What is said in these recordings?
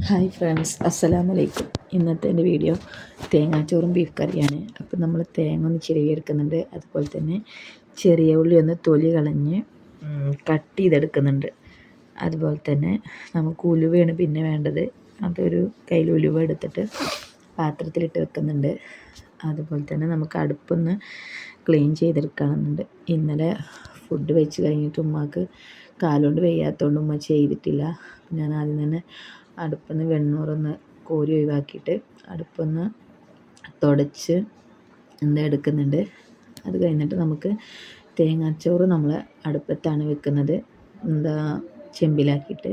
Hi friends, അസ്സലാമു അലൈക്കും. ഇന്നത്തെ എൻ്റെ വീഡിയോ തേങ്ങാച്ചോറും ബീഫ് കറിയാണ്. അപ്പോൾ നമ്മൾ തേങ്ങ ഒന്ന് ചിരവിയെടുക്കുന്നുണ്ട്. അതുപോലെ തന്നെ ചെറിയ ഉള്ളി ഒന്ന് തൊലി കളഞ്ഞ് കട്ട് ചെയ്തെടുക്കുന്നുണ്ട്. അതുപോലെ തന്നെ നമുക്ക് ഉലുവയാണ് പിന്നെ വേണ്ടത്. അതൊരു കയ്യിൽ ഉലുവ എടുത്തിട്ട് പാത്രത്തിലിട്ട് വെക്കുന്നുണ്ട്. അതുപോലെ തന്നെ നമുക്ക് അടുപ്പൊന്ന് ക്ലീൻ ചെയ്തെടുക്കണമെന്നുണ്ട്. ഇന്നലെ ഫുഡ് വെച്ച് കഴിഞ്ഞിട്ട് ഉമ്മാക്ക് കാലുകൊണ്ട് വയ്യാത്തതുകൊണ്ട് ഉമ്മ ചെയ്തിട്ടില്ല. ഞാൻ ആദ്യം തന്നെ അടുപ്പിൽ വെണ്ണൂറൊന്ന് കോരി ഒഴിവാക്കിയിട്ട് അടുപ്പൊന്ന് തുടച്ച് എടുക്കുന്നുണ്ട്. അത് കഴിഞ്ഞിട്ട് നമുക്ക് തേങ്ങാച്ചോറ് നമ്മൾ അടുപ്പത്താണ് വെക്കുന്നത്, ചെമ്പിലാക്കിയിട്ട്.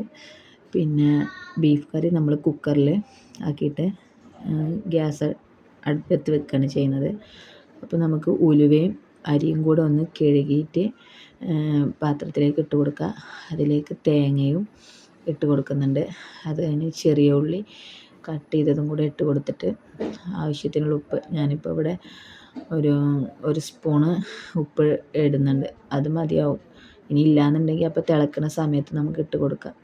പിന്നെ ബീഫ് കറി നമ്മൾ കുക്കറിൽ ആക്കിയിട്ട് ഗ്യാസ് അടുപ്പത്ത് വെക്കുകയാണ് ചെയ്യുന്നത്. അപ്പോൾ നമുക്ക് ഉലുവയും അരിയും കൂടെ ഒന്ന് കഴുകിയിട്ട് പാത്രത്തിലേക്ക് ഇട്ട് കൊടുക്കുക. അതിലേക്ക് തേങ്ങയും ഇട്ട് കൊടുക്കുന്നുണ്ട്. അത് കഴിഞ്ഞ് ചെറിയ ഉള്ളി കട്ട് ചെയ്തതും കൂടെ ഇട്ട് കൊടുത്തിട്ട് ആവശ്യത്തിനുള്ള ഉപ്പ്, ഞാനിപ്പോൾ ഇവിടെ ഒരു സ്പൂണ് ഉപ്പ് ഇടുന്നുണ്ട്. അത് മതിയാവും. ഇനി ഇല്ലയെന്നുണ്ടെങ്കിൽ അപ്പോൾ തിളക്കുന്ന സമയത്ത് നമുക്ക് ഇട്ട് കൊടുക്കാം.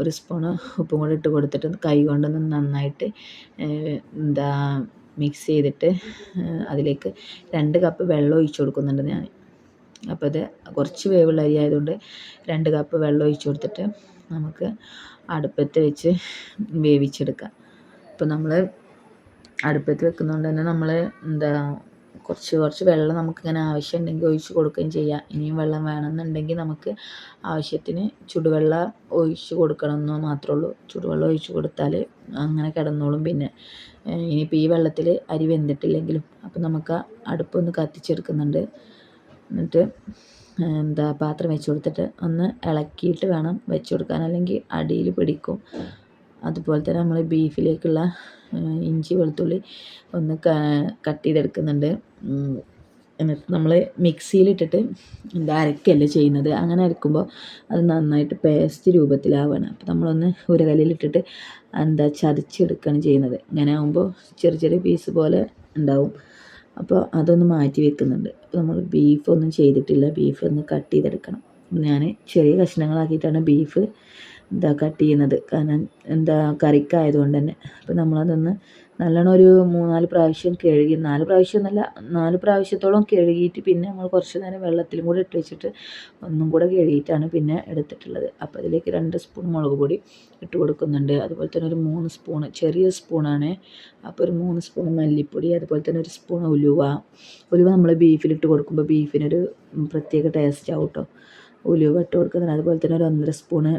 ഒരു സ്പൂണ് ഉപ്പും കൂടെ ഇട്ട് കൊടുത്തിട്ട് കൈ കൊണ്ടൊന്ന് നന്നായിട്ട് മിക്സ് ചെയ്തിട്ട് അതിലേക്ക് 2 കപ്പ് വെള്ളം ഒഴിച്ച് കൊടുക്കുന്നുണ്ട് ഞാൻ. അപ്പോൾ ഇത് കുറച്ച് വേവുള്ള അരി ആയതുകൊണ്ട് 2 കപ്പ് വെള്ളം ഒഴിച്ച് കൊടുത്തിട്ട് നമുക്ക് അടുപ്പത്ത് വെച്ച് വേവിച്ചെടുക്കാം. അപ്പോൾ നമ്മൾ അടുപ്പത്ത് വെക്കുന്നതുകൊണ്ട് തന്നെ നമ്മൾ കുറച്ച് വെള്ളം നമുക്കിങ്ങനെ ആവശ്യമുണ്ടെങ്കിൽ ഒഴിച്ച് കൊടുക്കുകയും ചെയ്യാം. ഇനിയും വെള്ളം വേണമെന്നുണ്ടെങ്കിൽ നമുക്ക് ആവശ്യത്തിന് ചുടുവെള്ളം ഒഴിച്ച് കൊടുക്കണമെന്നോ മാത്രമേ ഉള്ളൂ. ചുടുവെള്ളം ഒഴിച്ച് കൊടുത്താൽ അങ്ങനെ കിടന്നോളും. പിന്നെ ഇനിയിപ്പോൾ ഈ വെള്ളത്തിൽ അരി വെന്തിട്ടില്ലെങ്കിലും അപ്പോൾ നമുക്ക് അടുപ്പൊന്ന് കത്തിച്ചെടുക്കുന്നുണ്ട്. എന്നിട്ട് പാത്രം വെച്ച് കൊടുത്തിട്ട് ഒന്ന് ഇളക്കിയിട്ട് വേണം വെച്ച് കൊടുക്കാൻ, അല്ലെങ്കിൽ അടിയിൽ പിടിക്കും. അതുപോലെ തന്നെ നമ്മൾ ബീഫിലേക്കുള്ള ഇഞ്ചി വെളുത്തുള്ളി ഒന്ന് കട്ട് ചെയ്തെടുക്കുന്നുണ്ട്. എന്നിട്ട് നമ്മൾ മിക്സിയിലിട്ടിട്ട് അരക്കല്ല ചെയ്യുന്നത്. അങ്ങനെ അരക്കുമ്പോൾ അത് നന്നായിട്ട് പേസ്റ്റ് രൂപത്തിലാവുകയാണ്. അപ്പോൾ നമ്മളൊന്ന് ഒരു കല്ലിലിട്ടിട്ട് ചതച്ചെടുക്കുകയാണ് ചെയ്യുന്നത്. ഇങ്ങനെ ആകുമ്പോൾ ചെറിയ പീസ് പോലെ ഉണ്ടാവും. അപ്പോൾ അതൊന്ന് മാറ്റി വെക്കുന്നുണ്ട്. അപ്പോൾ നമ്മൾ ബീഫൊന്നും ചെയ്തിട്ടില്ല. ബീഫ് ഒന്ന് കട്ട് ചെയ്തെടുക്കണം. ഞാൻ ചെറിയ കഷ്ണങ്ങളാക്കിയിട്ടാണ് ബീഫ് കട്ട് ചെയ്യുന്നത്. കാരണം കറിക്കായതുകൊണ്ട് തന്നെ. അപ്പോൾ നമ്മളതൊന്ന് നല്ലോണം ഒരു 3-4 പ്രാവശ്യം കഴുകി, 4 പ്രാവശ്യമൊന്നുമല്ല, 4 പ്രാവശ്യത്തോളം കഴുകിയിട്ട് പിന്നെ നമ്മൾ കുറച്ച് നേരം വെള്ളത്തിലും കൂടെ ഇട്ട് വെച്ചിട്ട് ഒന്നും കൂടെ കഴുകിയിട്ടാണ് പിന്നെ എടുത്തിട്ടുള്ളത്. അപ്പോൾ അതിലേക്ക് 2 സ്പൂൺ മുളക് പൊടി ഇട്ട് കൊടുക്കുന്നുണ്ട്. അതുപോലെ തന്നെ ഒരു 3 സ്പൂണ്, ചെറിയ സ്പൂണാണ്, അപ്പോൾ ഒരു 3 സ്പൂൺ മല്ലിപ്പൊടി, അതുപോലെ തന്നെ ഒരു സ്പൂൺ ഉലുവ നമ്മൾ ബീഫിലിട്ട് കൊടുക്കുമ്പോൾ ബീഫിനൊരു പ്രത്യേക ടേസ്റ്റ് ആവും കേട്ടോ. ഉലുവ ഇട്ട് കൊടുക്കുന്നുണ്ട്. അതുപോലെ തന്നെ ഒരു 1.5 സ്പൂണ്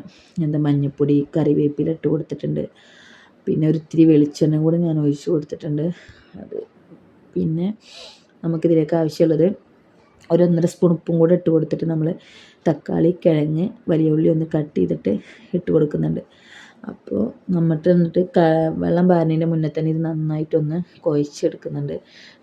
മഞ്ഞൾപ്പൊടി, കറിവേപ്പില ഇട്ട് കൊടുത്തിട്ടുണ്ട്. പിന്നെ ഒരു ഇത്തിരി വെളിച്ചെണ്ണ കൂടെ ഞാൻ ഒഴിച്ച് കൊടുത്തിട്ടുണ്ട്. അത് പിന്നെ നമുക്കിതിലേക്ക് ആവശ്യമുള്ളത് ഒരു 1.5 സ്പൂൺ ഉപ്പും കൂടെ ഇട്ട് കൊടുത്തിട്ട് നമ്മൾ തക്കാളി, കിഴങ്ങ്, വലിയ ഉള്ളി ഒന്ന് കട്ട് ചെയ്തിട്ട് ഇട്ട് കൊടുക്കുന്നുണ്ട്. അപ്പോൾ എന്നിട്ട് വെള്ളം പാരുന്നതിൻ്റെ മുന്നേ തന്നെ ഇത് നന്നായിട്ടൊന്ന് കുഴച്ചെടുക്കുന്നുണ്ട്.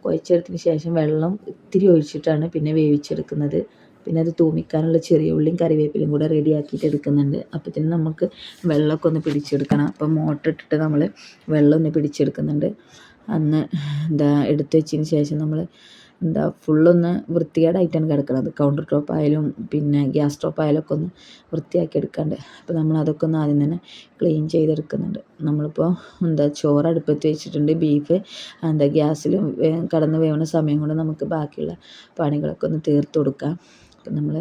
കുഴച്ചെടുത്തതിന് ശേഷം വെള്ളം ഇത്തിരി ഒഴിച്ചിട്ടാണ് പിന്നെ വേവിച്ചെടുക്കുന്നത്. പിന്നെ അത് തൂമിക്കാനുള്ള ചെറിയ ഉള്ളിയും കറിവേപ്പിലയും കൂടെ റെഡിയാക്കിയിട്ട് എടുക്കുന്നുണ്ട്. അപ്പോഴത്തേനും നമുക്ക് വെള്ളമൊക്കെ ഒന്ന് പിടിച്ചെടുക്കണം. അപ്പം മോട്ടർ ഇട്ടിട്ട് നമ്മൾ വെള്ളം ഒന്ന് പിടിച്ചെടുക്കുന്നുണ്ട്. അന്ന് എടുത്ത് വെച്ചതിന് ശേഷം നമ്മൾ ഫുള്ളൊന്ന് വൃത്തികേടായിട്ടാണ് കിടക്കുന്നത്. കൗണ്ടർ ടോപ്പ് ആയാലും പിന്നെ ഗ്യാസ് ടോപ്പ് ആയാലും ഒക്കെ ഒന്ന് വൃത്തിയാക്കി എടുക്കാണ്ട്. അപ്പോൾ നമ്മൾ അതൊക്കെ ഒന്ന് ആദ്യം തന്നെ ക്ലീൻ ചെയ്തെടുക്കുന്നുണ്ട്. നമ്മളിപ്പോൾ ചോറ് അടുപ്പത്ത് വെച്ചിട്ടുണ്ട്. ബീഫ് ഗ്യാസിൽ കടന്ന് വേവുന്ന സമയം കൊണ്ട് നമുക്ക് ബാക്കിയുള്ള പണികളൊക്കെ ഒന്ന് തീർത്ത് കൊടുക്കാം. അപ്പം നമ്മൾ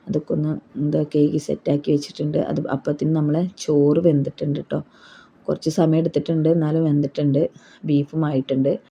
അതൊക്കെ ഒന്ന് കേക്ക് സെറ്റാക്കി വെച്ചിട്ടുണ്ട്. അത് അപ്പത്തിന് നമ്മളെ ചോറ് വെന്തിട്ടുണ്ട് കേട്ടോ. കുറച്ച് സമയം എടുത്തിട്ടുണ്ട്, എന്നാലും വെന്തിട്ടുണ്ട്. ബീഫും ആയിട്ടുണ്ട്.